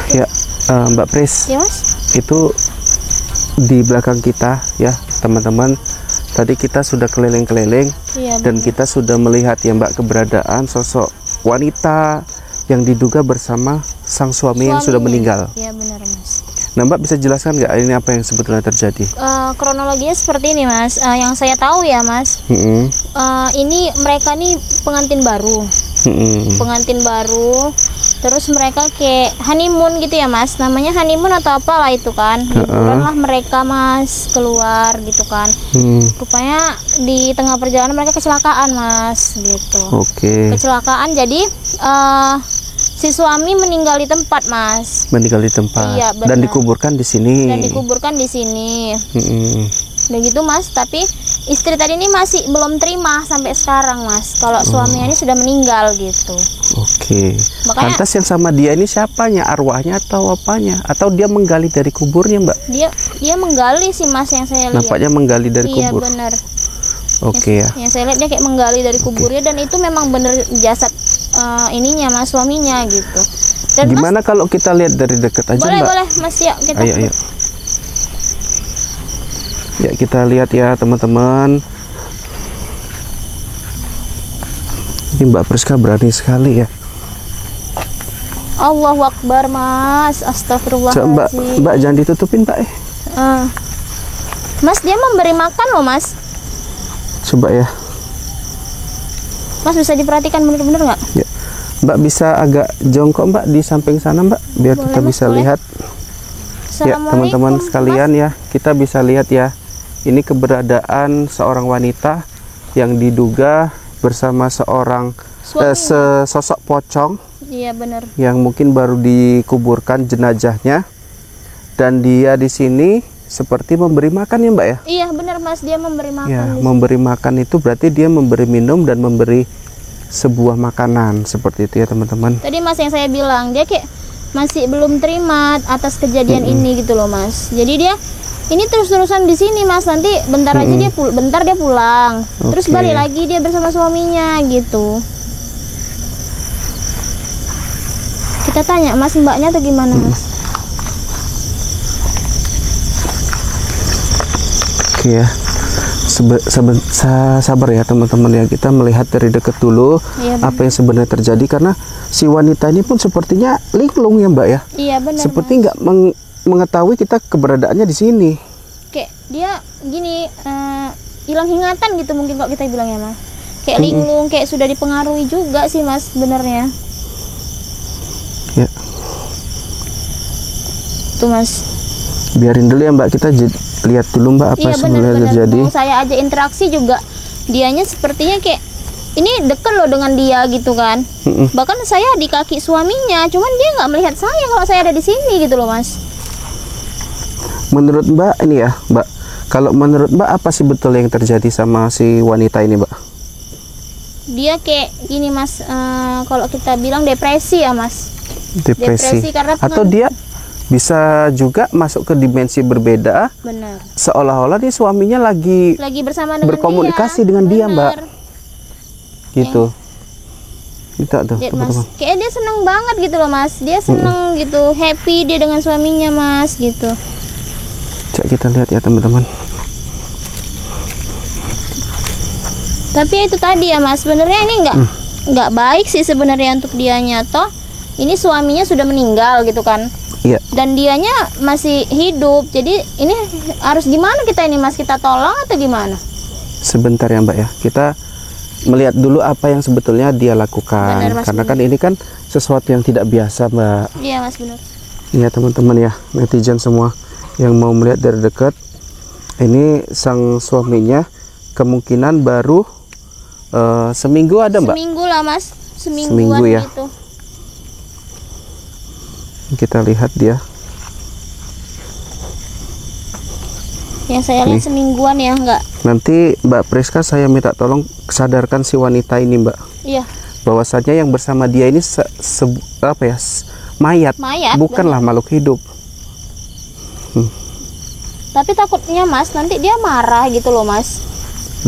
gitu. Ya, Mbak Pris, Ya Mas. itu di belakang kita ya teman-teman. Tadi kita sudah keliling-keliling Iya, dan kita sudah melihat ya Mbak keberadaan sosok wanita yang diduga bersama sang suami yang sudah meninggal. Iya benar Mas. Nah Mbak bisa jelaskan nggak ini apa yang sebetulnya terjadi? Kronologinya seperti ini Mas. Yang saya tahu ya Mas, ini mereka nih pengantin baru. Pengantin baru. Terus mereka kayak honeymoon gitu ya Mas. Namanya honeymoon atau apalah itu kan. Liburan lah mereka Mas, keluar gitu kan. Rupanya di tengah perjalanan mereka kecelakaan Mas gitu. Oke. Kecelakaan jadi si suami meninggal di tempat Mas. Meninggal di tempat. Iya, benar. Dan dikuburkan di sini. Dan dikuburkan di sini. Dan gitu Mas, tapi istri tadi ini masih belum terima sampai sekarang Mas. Kalau suaminya ini sudah meninggal gitu. Oke. Makanya Lantas yang sama dia ini siapanya? Arwahnya atau apanya? Atau dia menggali dari kuburnya Mbak? dia menggali sih Mas yang saya lihat. Nampaknya menggali dari Iya kubur. benar. Oke ya. Yang saya lihat dia kayak menggali dari kuburnya dan itu memang benar jasad ininya Mas, suaminya gitu. Dan Gimana kalau kita lihat dari dekat aja boleh Mbak? boleh Mas ya kita. Ayo. Ya kita lihat ya teman-teman. Ini Mbak Priska berani sekali ya. Allahu Akbar Mas, astagfirullahaladzim. Mbak jangan ditutupin Mbak Mas dia memberi makan loh Mas. Coba ya. Mas bisa diperhatikan bener-bener nggak? Ya. Mbak bisa agak jongkok Mbak di samping sana Mbak, biar Boleh, kita Mas, bisa boleh. lihat. Ya teman-teman sekalian ya, kita bisa lihat ya. Ini keberadaan seorang wanita yang diduga bersama seorang sosok pocong. Iya benar. Yang mungkin baru dikuburkan jenazahnya, dan dia di sini seperti memberi makan ya Mbak ya. Iya benar Mas, dia memberi makan. Ya, memberi makan itu berarti dia memberi minum dan memberi sebuah makanan seperti itu ya teman-teman. Tadi Mas yang saya bilang dia kayak masih belum terima atas kejadian ini gitu loh Mas. Jadi dia ini terus-terusan di sini Mas, nanti bentar aja bentar dia pulang. Terus balik lagi dia bersama suaminya gitu. Kita tanya Mas mbaknya atau gimana Mas? Oke ya. Sabar ya teman-teman ya, kita melihat dari dekat dulu apa yang sebenarnya terjadi, karena si wanita ini pun sepertinya linglung ya Mbak ya. Iya benar. Seperti nggak mengetahui kita keberadaannya di sini. Kayak dia gini hilang ingatan gitu mungkin kalau kita bilang ya Mas. Kayak linglung, kayak sudah dipengaruhi juga sih Mas sebenarnya. Ya. Tuh Mas. Biarin dulu ya Mbak, kita lihat dulu Mbak apa sebenarnya terjadi. Mau saya aja interaksi juga, dianya sepertinya kayak ini deket loh dengan dia gitu kan. Bahkan saya di kaki suaminya, cuman dia nggak melihat saya kalau saya ada di sini gitu loh Mas. Menurut Mbak ini ya Mbak, kalau menurut Mbak apa sih betul yang terjadi sama si wanita ini Mbak? Dia kayak gini Mas, kalau kita bilang depresi ya Mas. Depresi karena atau dia bisa juga masuk ke dimensi berbeda. Benar. Seolah-olah nih suaminya lagi bersama dengan berkomunikasi dengan dia Mbak. Gitu. Kita tuh teman-teman. Kayak dia seneng banget gitu loh Mas. Dia seneng gitu, happy dia dengan suaminya Mas gitu. Coba kita lihat ya teman-teman. Tapi itu tadi ya Mas, sebenarnya ini nggak baik sih sebenarnya untuk dianya, toh ini suaminya sudah meninggal gitu kan. Iya. Dan dianya masih hidup. Jadi ini harus gimana kita ini Mas? Kita tolong atau gimana? Sebentar ya Mbak ya. Kita melihat dulu apa yang sebetulnya dia lakukan. Benar, Mas, karena kan ini kan sesuatu yang tidak biasa Mbak. Iya Mas benar. Iya teman-teman ya, netizen semua yang mau melihat dari dekat. Ini sang suaminya kemungkinan baru seminggu ada Mbak? Seminggu lah Mas. Seminggu ya. Gitu. Kita lihat dia. Yang saya lihat semingguan ya enggak. Nanti Mbak Priska saya minta tolong sadarkan si wanita ini Mbak. Iya. Bahwasanya yang bersama dia ini mayat, bukanlah makhluk hidup. Tapi takutnya Mas nanti dia marah gitu loh Mas.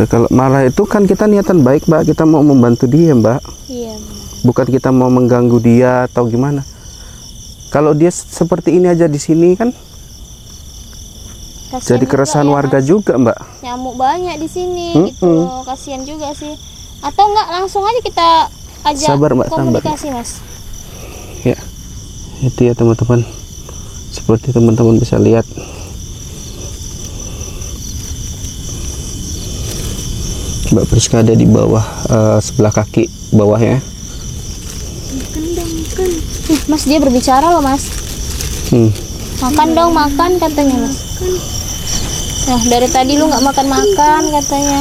Nah, kalau marah itu kan kita niatan baik Mbak, kita mau membantu dia Mbak. Iya. Bukan kita mau mengganggu dia atau gimana. Kalau dia seperti ini aja di sini kan Kasian jadi keresahan juga, ya, warga Mas. juga, Mbak. Nyamuk banyak di sini gitu loh. Kasihan juga sih. Atau enggak langsung aja kita ajak Sabar, Mbak, sabar. komunikasi, Mas. Ya, itu ya teman-teman. Seperti teman-teman bisa lihat. Mbak Priska ada di bawah, sebelah kaki bawahnya. Mas, dia berbicara loh, Mas. Makan dong, makan katanya, Mas. Nah, dari tadi lu nggak makan-makan katanya.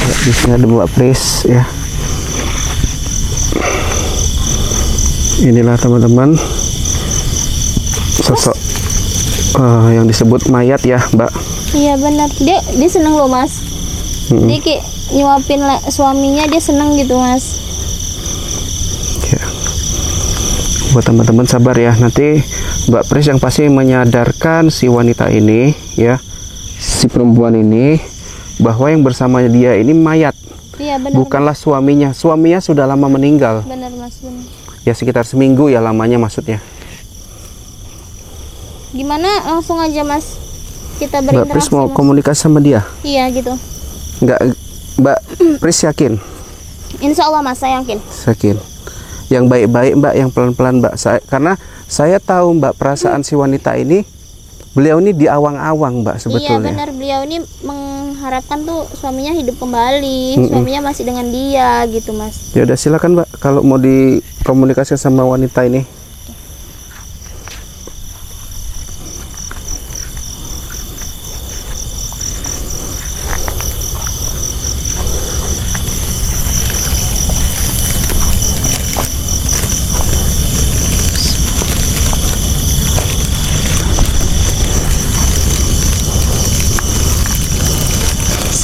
Ya, di sini ada Mbak Pris ya. Inilah teman-teman sosok yang disebut mayat ya, Mbak. Iya benar. Dia seneng loh, Mas. Dia kayak nyuapin suaminya, dia seneng gitu, Mas. Ya. Buat teman-teman sabar ya, nanti Mbak Pris yang pasti menyadarkan si wanita ini ya, si perempuan ini, bahwa yang bersama dia ini mayat. Iya benar. Bukanlah suaminya. Suaminya sudah lama meninggal. Benar, Mas. Benar. Ya sekitar seminggu ya lamanya maksudnya. Gimana, langsung aja, Mas, kita Mbak berinteraksi, Pris mau Mas. komunikasi sama dia? Iya gitu. Enggak, Mbak Pris yakin? Insya Allah, Mas, saya yakin. Yakin. Yang baik-baik, Mbak, yang pelan-pelan, Mbak. Karena saya tahu, Mbak, perasaan si wanita ini, beliau ini di awang-awang, Mbak, sebetulnya. Iya benar, beliau ini mengharapkan tuh suaminya hidup kembali, suaminya masih dengan dia gitu, Mas. Ya udah silakan, Mbak, kalau mau dikomunikasi sama wanita ini.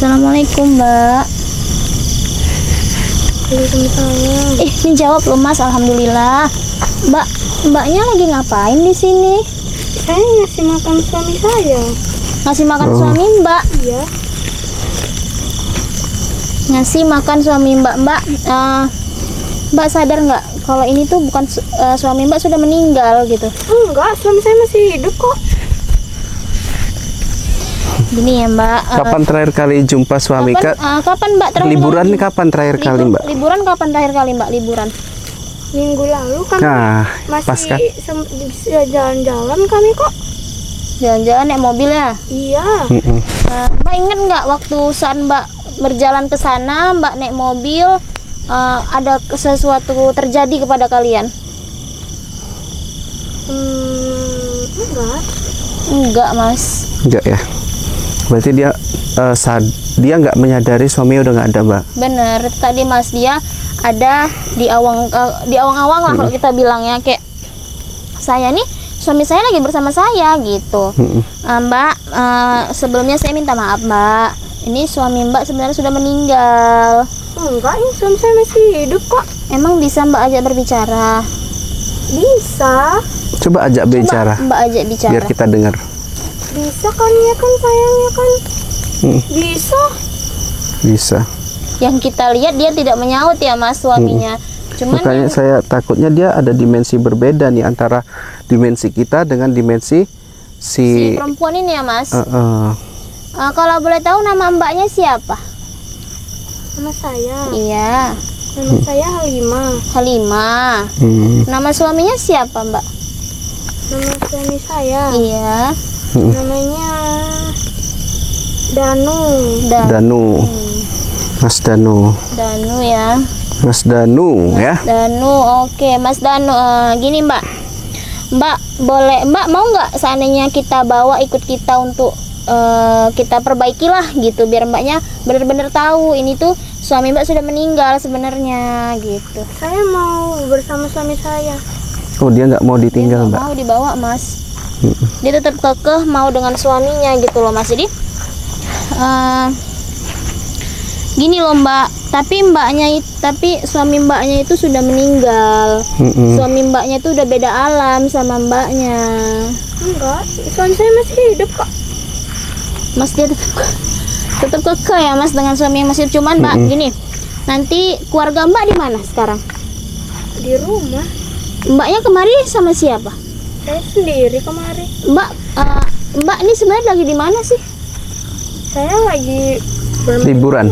Assalamualaikum, Mbak. Waalaikumsalam. Ini jawab loh, Mas. Alhamdulillah. Mbaknya lagi ngapain di sini? Saya ngasih makan suami saya. Ngasih makan suami Mbak? Iya. Ngasih makan suami Mbak. Mbak sadar nggak kalau ini tuh bukan suami Mbak, sudah meninggal gitu? Enggak, suami saya masih hidup kok. Gini ya, Mbak. Kapan terakhir kali jumpa suami? Kapan Mbak terakhir? Liburan kapan terakhir kali, Mbak? Liburan kapan terakhir kali, Mbak? Liburan? Minggu lalu kami pas kan? masih jalan-jalan kami kok. Jalan-jalan naik mobil ya? Iya. Mbak inget nggak waktu saat Mbak berjalan ke sana, Mbak naik mobil, ada sesuatu terjadi kepada kalian? Enggak. Enggak, Mas. Enggak ya. Berarti dia dia nggak menyadari suaminya udah nggak ada, Mbak. Bener, tadi Mas, dia ada di awang-awang lah kalau kita bilangnya, kayak saya nih, suami saya lagi bersama saya gitu. Mbak, sebelumnya saya minta maaf, Mbak. Ini suami Mbak sebenarnya sudah meninggal. Enggak, ini suami saya masih hidup kok. Emang bisa Mbak ajak berbicara? Bisa. Coba ajak bicara. Mbak ajak bicara. Biar kita dengar. Bisa kan ya kan sayangnya kan. Bisa. Bisa. Yang kita lihat dia tidak menyaut ya, Mas, suaminya. Cuman makanya saya takutnya dia ada dimensi berbeda nih antara dimensi kita dengan dimensi si perempuan ini ya, Mas. Kalau boleh tahu nama Mbaknya siapa? Nama saya. Iya. Nama saya Halimah. Nama suaminya siapa, Mbak? Nama suami saya. Iya. Namanya Danu. Mas Danu. Danu ya. Mas Danu ya. Danu, oke, Mas Danu. Gini, Mbak. Mbak mau nggak seandainya kita bawa ikut kita untuk kita perbaikilah gitu, biar Mbaknya benar-benar tahu ini tuh suami Mbak sudah meninggal sebenarnya gitu. Saya mau bersama suami saya. Oh, dia nggak mau ditinggal, Mbak. Mau dibawa, Mas. Dia tetap kekeh mau dengan suaminya gitu loh, Mas. Jadi gini loh, Mbak, tapi suami Mbaknya itu sudah meninggal. Suami Mbaknya itu udah beda alam sama Mbaknya. Enggak, suami saya masih hidup kok. Mas, dia tetap kekeh ya, Mas, dengan suami yang masih. Cuman Mbak, gini, Nanti keluarga Mbak di mana sekarang? Di rumah. Mbaknya kemari sama siapa? Saya sendiri kemarin. Mbak ini sebenarnya lagi di mana sih? Saya lagi Liburan.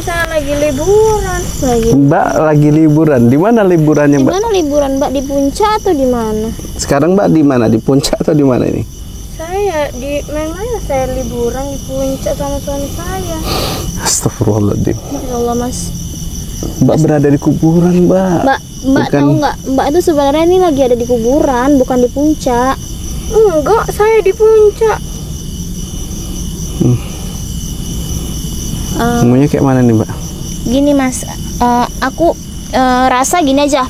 Saya lagi liburan. Mbak lagi liburan. Di mana liburannya, Di Mbak? mana liburan Mbak? Di puncak atau di mana? Sekarang Mbak di mana? Di puncak atau di mana ini? Saya memang saya liburan di puncak sama suami saya. Astagfirullahaladzim. Ya Allah, Mas. Mbak berada di kuburan, Mbak. Mbak Bukan- tahu nggak? Mbak itu sebenarnya ini lagi ada di kuburan, bukan di puncak. Enggak, saya di puncak. Semuanya kayak mana nih, Mbak? Gini Mas, aku rasa gini aja.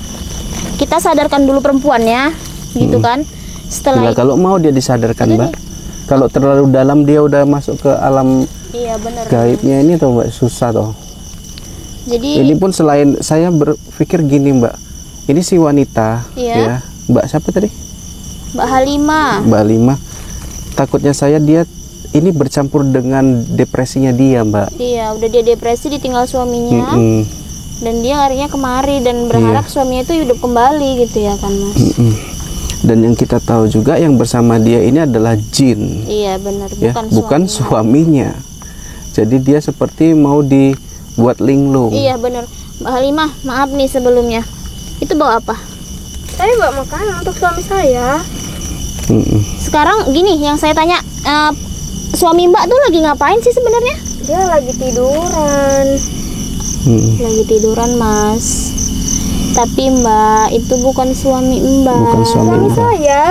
Kita sadarkan dulu perempuannya, gitu kan? Setelah Bila kalau mau dia disadarkan, Mbak. Kalau terlalu dalam dia udah masuk ke alam iya benar. gaibnya ini tuh, Mbak, susah toh. Jadi Ini pun selain saya berpikir gini, Mbak. Ini si wanita, Iya. ya. Mbak siapa tadi? Mbak Halimah, Mbak Halimah. Takutnya saya dia ini bercampur dengan depresinya dia, Mbak. iya udah dia depresi, ditinggal suaminya, Mm-mm. dan dia akhirnya kemari dan berharap suaminya itu hidup kembali gitu ya kan Mas? Mm-mm. Dan yang kita tahu juga yang bersama dia ini adalah jin, Iya benar, ya, bukan bukan suaminya. suaminya. Jadi dia seperti mau dibuat linglung. Iya benar, Mbak Halimah, maaf nih sebelumnya. Itu bawa apa? Saya bawa makanan untuk suami saya. Mm-mm. Sekarang gini, yang saya tanya, suami Mbak tuh lagi ngapain sih sebenarnya? Dia lagi tiduran. Mm-mm. Lagi tiduran Mas. Tapi Mbak, itu bukan suami Mbak. Bukan suami Suami Mbak. saya.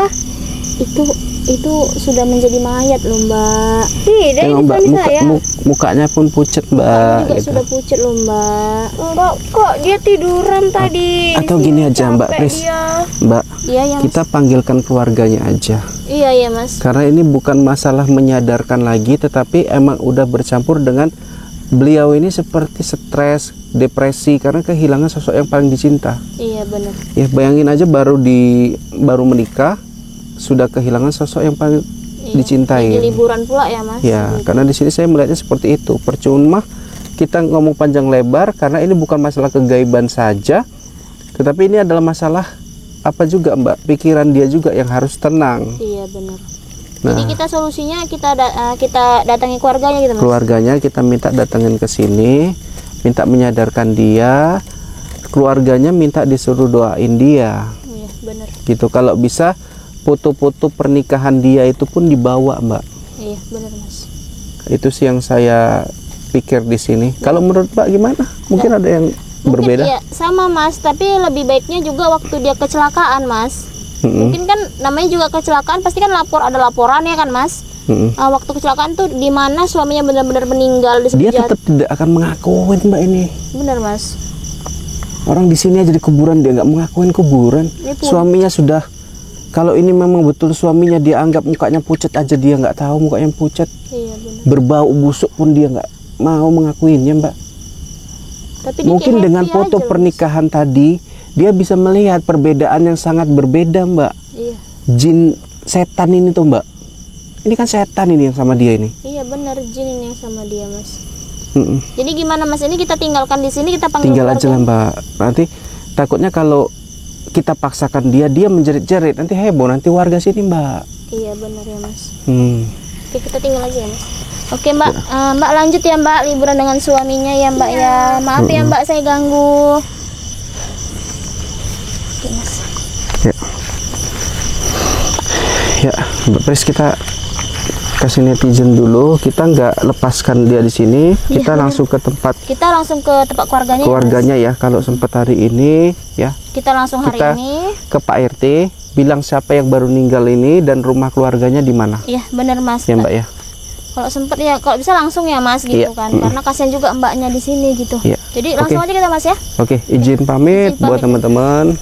Itu sudah menjadi mayat loh Mbak. Tidak, ini Tengok, Mbak, suami saya. mukanya pun pucet, Kamu Mbak. juga gitu. sudah pucat loh Mbak. Enggak kok, dia tiduran tadi. Atau Di gini sini aja, Mbak capek Pris. dia. Mbak, Iya ya Mas. kita panggilkan keluarganya aja. Iya ya Mas. Karena ini bukan masalah menyadarkan lagi, tetapi emang udah bercampur dengan beliau ini seperti stres, depresi karena kehilangan sosok yang paling dicinta. Iya benar. Ya bayangin aja baru menikah sudah kehilangan sosok yang paling Iya. dicintai. Di liburan pula ya Mas. Ya, karena di sini saya melihatnya seperti itu. Percuma kita ngomong panjang lebar karena ini bukan masalah kegaiban saja, tetapi ini adalah masalah apa juga, Mbak? Pikiran dia juga yang harus tenang. Iya benar. Nah, Jadi kita solusinya kita datangi keluarganya gitu Mas. keluarganya kita minta datangin ke sini, minta menyadarkan dia, keluarganya minta disuruh doain dia. Iya benar. Gitu. Kalau bisa foto-foto pernikahan dia itu pun dibawa, Mbak. Iya benar Mas. Itu sih yang saya pikir di sini. Kalau menurut Mbak gimana? Mungkin ada yang berbeda. Iya sama Mas, tapi lebih baiknya juga waktu dia kecelakaan Mas. Mm-mm. Mungkin kan namanya juga kecelakaan, pasti kan ada laporan ya kan Mas. Mm-mm. Waktu kecelakaan tuh di mana suaminya benar-benar meninggal di Dia sebelah. tetap tidak akan mengakuin, Mbak, ini. Benar Mas. Orang di sini aja di kuburan dia nggak mengakuin kuburan. Ini pun- Suaminya sudah, kalau ini memang betul suaminya dia anggap mukanya pucat aja, dia nggak tahu mukanya pucat. Iya benar. Berbau busuk pun dia nggak mau mengakuinya, Mbak. Tapi dia Mungkin kayak dengan happy foto aja loh, pernikahan tadi dia bisa melihat perbedaan yang sangat berbeda, Mbak. Mas. Iya. Jin setan ini tuh, Mbak. Ini kan setan ini yang sama dia ini. Iya benar, jin ini yang sama dia Mas. Mm-mm. Jadi gimana Mas, ini kita tinggalkan di sini, kita panggil Tinggal aja keluarga? lah, Mbak. Nanti takutnya kalau kita paksakan dia menjerit-jerit, nanti heboh nanti warga sini, Mbak. Iya benar ya Mas. Oke, kita tinggal aja ya Mas. Oke Mbak, Mbak lanjut ya Mbak, liburan dengan suaminya ya Mbak ya. Maaf ya Mbak saya ganggu. Oke Mas. Ya, Mbak Pris, kita kasih netizen dulu. Kita nggak lepaskan dia di sini. Kita langsung ke tempat Kita langsung ke tempat keluarganya. Ya, keluarganya ya. Kalau sempat hari ini, ya Mas. Kita langsung hari kita ini. ke Pak RT, bilang siapa yang baru meninggal ini dan rumah keluarganya di mana. Iya benar Mas. Ya, Mbak ya. Kalau sempet ya, kalau bisa langsung ya Mas gitu Iya. kan. Karena kasihan juga mbaknya di sini gitu. Iya. Jadi langsung Oke. aja kita Mas ya. Oke, izin pamit Izin pamit. buat teman-teman.